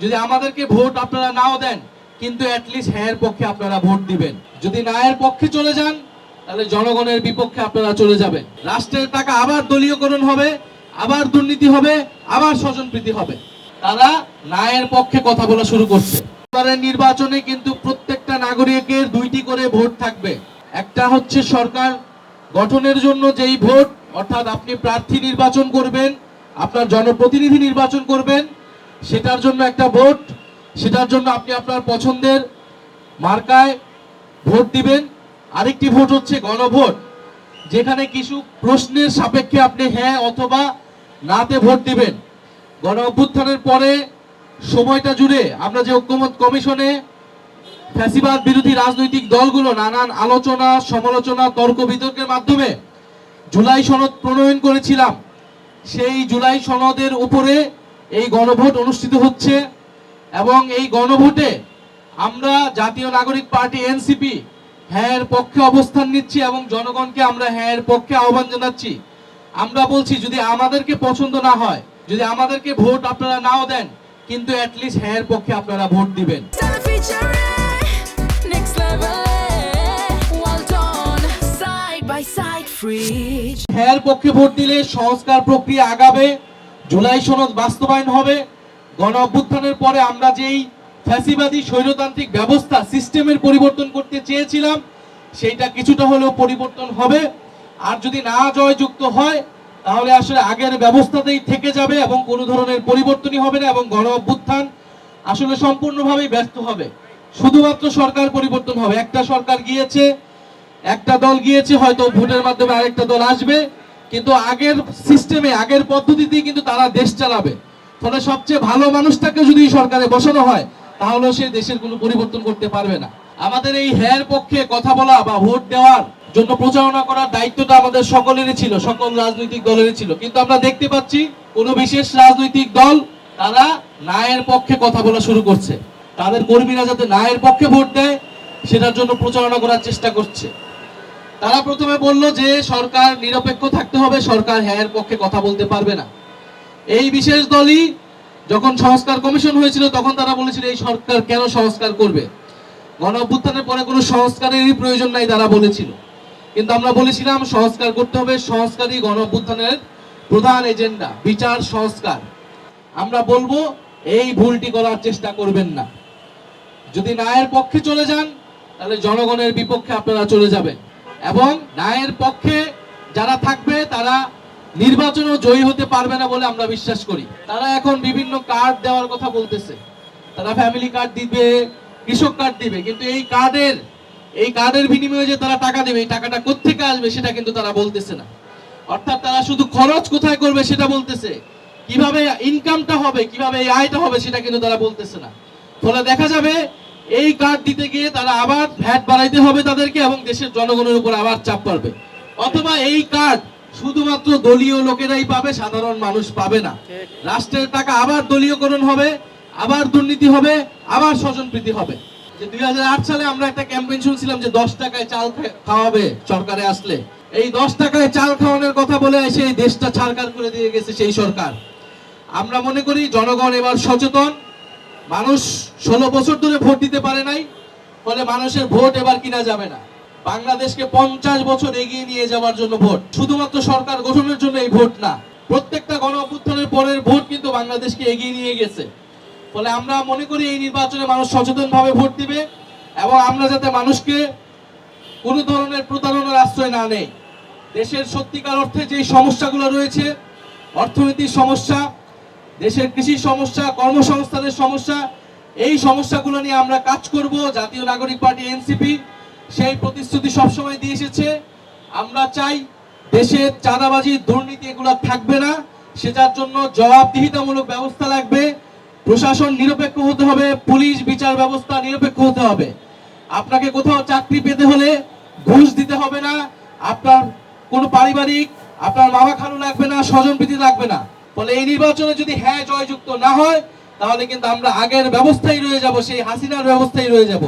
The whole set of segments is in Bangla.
যদি আমাদেরকে ভোট আপনারা নাও দেন, কিন্তু অ্যাটলিস্ট হ্যাঁ এর পক্ষে আপনারা ভোট দিবেন। যদি না এর পক্ষে চলে যান, তাহলে জনগণের বিপক্ষে আপনারা চলে যাবেন। রাষ্ট্রের টাকা আবার দলীয়করণ হবে, আবার দুর্নীতি হবে, আবার স্বজনপ্রীতি হবে। তারা না এর পক্ষে কথা বলা শুরু করছে। এবারের নির্বাচনে কিন্তু প্রত্যেকটা নাগরিকের দুইটি করে ভোট থাকবে। একটা হচ্ছে সরকার গঠনের জন্য যেই ভোট, অর্থাৎ আপনি প্রার্থী নির্বাচন করবেন, আপনার জনপ্রতিনিধি নির্বাচন করবেন, সেটার জন্য একটা ভোট। সেটার জন্য আপনি আপনার পছন্দের মার্কায় ভোট দিবেন। আরেকটি ভোট হচ্ছে গণভোট, যেখানে কিছু প্রশ্নের সাপেক্ষে আপনি হ্যাঁ অথবা নাতে ভোট দিবেন। গণ অভ্যুত্থানের পরে সময়টা জুড়ে আমরা যে ঐক্যমত কমিশনে ফ্যাসিবাদ বিরোধী রাজনৈতিক দলগুলো নানান আলোচনা, সমালোচনা, তর্ক বিতর্কের মাধ্যমে জুলাই সনদ প্রণয়ন করেছিলাম, সেই জুলাই সনদের উপরে এই গণভোট অনুষ্ঠিত হচ্ছে। এবং এই গণভোটে আমরা জাতীয় নাগরিক পার্টি এনসিপি হ্যাঁ এর পক্ষে অবস্থান নিচ্ছি এবং জনগণকে আমরা হ্যাঁ এর পক্ষে আহ্বান জানাচ্ছি। আমরা বলছি, যদি আমাদেরকে পছন্দ না হয়, যদি আমাদেরকে ভোট আপনারা নাও দেন, কিন্তু অ্যাটলিস্ট হ্যাঁ এর পক্ষে আপনারা ভোট দিবেন। হ্যাঁ এর পক্ষে ভোট দিলে সংস্কার প্রক্রিয়া আগাবে, জুলাই সনদ বাস্তবায়ন হবে। গণ অভ্যুত্থানের পরে আমরা যেই ফ্যাসিবাদী স্বৈরতান্ত্রিক ব্যবস্থা সিস্টেমের পরিবর্তন করতে চেয়েছিলাম, সেইটা কিছুটা হলেও পরিবর্তন হবে। আর যদি না জয়যুক্ত হয়, তাহলে আসলে আগের ব্যবস্থাতেই থেকে যাবে এবং কোনো ধরনের পরিবর্তনই হবে না এবং গণ অভ্যুত্থান আসলে সম্পূর্ণভাবেই ব্যর্থ হবে। শুধুমাত্র সরকার পরিবর্তন হবে। একটা সরকার গিয়েছে, একটা দল গিয়েছে, হয়তো ভোটের মাধ্যমে আরেকটা দল আসবে, কিন্তু আগের সিস্টেমে, আগের পদ্ধতিতেই কিন্তু তারা দেশ চালাবে। ফলে সবচেয়ে ভালো মানুষটাকে যদি সরকারে বসানো হয়, তাহলে সে দেশের কোনো পরিবর্তন করতে পারবে না। আমাদের এই হ্যাঁ পক্ষে কথা বলা বা ভোট দেওয়ার জন্য প্রচারণা করার দায়িত্বটা আমাদের সকলেরই ছিল, সকল রাজনৈতিক দলেরই ছিল। কিন্তু আমরা দেখতে পাচ্ছি কোনো বিশেষ রাজনৈতিক দল তারা না এর পক্ষে কথা বলা শুরু করছে। তাদের কর্মীরা যাতে না এর পক্ষে ভোট দেয়, সেটার জন্য প্রচারণা করার চেষ্টা করছে। তারা প্রথমে বলল যে সরকার নিরপেক্ষ থাকতে হবে, সরকার হ্যাঁ এর পক্ষে কথা বলতে পারবে না। এই বিশেষ দলই যখন সংস্কার কমিশন হয়েছিল, তখন তারা বলেছিল এই সরকার কেন সংস্কার করবে, গণ অভ্যুত্থানের পরে কোনো সংস্কারেরই প্রয়োজন নাই তারা বলেছিল। কিন্তু আমরা বলেছিলাম সংস্কার করতে হবে, সংস্কারই গণ অভ্যুত্থানের প্রধান এজেন্ডা, বিচার সংস্কার। আমরা বলবো এই ভুলটি করার চেষ্টা করবেন না। যদি ন্যায়ের পক্ষে চলে যান, তাহলে জনগণের বিপক্ষে আপনারা চলে যাবেন। এবং ন্যায়ের পক্ষে যারা থাকবে তারা নির্বাচনেও জয়ী হতে পারবে না বলে আমরা বিশ্বাস করি। তারা এখন বিভিন্ন কার্ড দেওয়ার কথা বলতেছে, তারা ফ্যামিলি কার্ড দিবে, কৃষক কার্ড দিবে, কিন্তু এই কার্ডের বিনিময়ে যে তারা টাকা দেবে, এই টাকাটা কোত্থেকে আসবে সেটা কিন্তু তারা বলতেছে না। অর্থাৎ তারা শুধু খরচ কোথায় করবে সেটা বলতেছে, কিভাবে ইনকামটা হবে, কিভাবে এই আয়টা হবে সেটা কিন্তু তারা বলতেছে না। ফলে দেখা যাবে এই কার্ড দিতে গিয়ে তারা আবার ভ্যাট বাড়াইতে হবে তাদেরকে এবং দেশের জনগণের উপর আবার চাপ পড়বে। অথবা এই কার্ড শুধুমাত্র দলীয় লোকেরাই পাবে, সাধারণ মানুষ পাবে না। রাষ্ট্রের টাকা আবার দলীয়করণ হবে, আবার দুর্নীতি হবে, আবার স্বজনপ্রীতি হবে। যে 2008 সালে আমরা একটা ক্যাম্পেইন শুনছিলাম যে 10 টাকায় চাল খাওয়াবে সরকারে আসলে, এই 10 টাকায় চাল খাওয়ানোর কথা বলে এসে এই দেশটা ছারখার করে দিয়ে গেছে সেই সরকার। আমরা মনে করি জনগণ এবার সচেতন। মানুষ 16 বছর ধরে ভোট দিতে পারে নাই, ফলে মানুষের ভোট এবার কিনা যাবে না। বাংলাদেশকে 50 বছর এগিয়ে নিয়ে যাওয়ার জন্য ভোট, শুধুমাত্র সরকার গঠনের জন্য এই ভোট না। প্রত্যেকটা গণ অভ্যুত্থানের পরের ভোট কিন্তু বাংলাদেশকে এগিয়ে নিয়ে গেছে। ফলে আমরা মনে করি এই নির্বাচনে মানুষ সচেতনভাবে ভোট দিবে এবং আমরা যাতে মানুষকে কোনো ধরনের প্রতারণার আশ্রয় না নেই। দেশের সত্যিকার অর্থে যে সমস্যাগুলো রয়েছে, অর্থনৈতিক সমস্যা, দেশের কৃষি সমস্যা, কর্মসংস্থানের সমস্যা, এই সমস্যাগুলো নিয়ে আমরা কাজ করব। জাতীয় নাগরিক পার্টি এনসিপি সেই প্রতিশ্রুতি সবসময় দিয়ে এসেছে। আমরা চাই দেশের চাঁদাবাজি, দুর্নীতি এগুলো থাকবে না, সেটার জন্য জবাবদিহিতামূলক ব্যবস্থা লাগবে। প্রশাসন নিরপেক্ষ হতে হবে, পুলিশ বিচার ব্যবস্থা নিরপেক্ষ হতে হবে। আপনাকে কোথাও চাকরি পেতে হলে ঘুষ দিতে হবে না, আপনার কোনো পারিবারিক, আপনার মামা খালু লাগবে না, স্বজনপ্রীতি লাগবে না। ফলে এই নির্বাচনে যদি হ্যাঁ জয়যুক্ত না হয়, তাহলে কিন্তু আমরা আগের ব্যবস্থায় রয়ে যাব, সেই হাসিনার ব্যবস্থায় রয়ে যাব।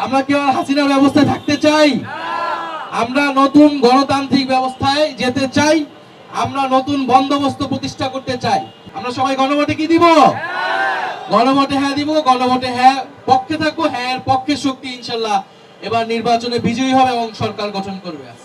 আমরা কি আর হাসিনার ব্যবস্থায় থাকতে চাই? আমরা নতুন গণতান্ত্রিক ব্যবস্থায় যেতে চাই, আমরা নতুন বন্দোবস্ত প্রতিষ্ঠা করতে চাই। আমরা সবাই গণভোটে কি দিব? গণভোটে হ্যাঁ দিব, গণভোটে হ্যাঁ পক্ষে থাকবো, হ্যাঁ এর পক্ষে শক্তি ইনশাল্লাহ এবার নির্বাচনে বিজয়ী হবে এবং সরকার গঠন করবে।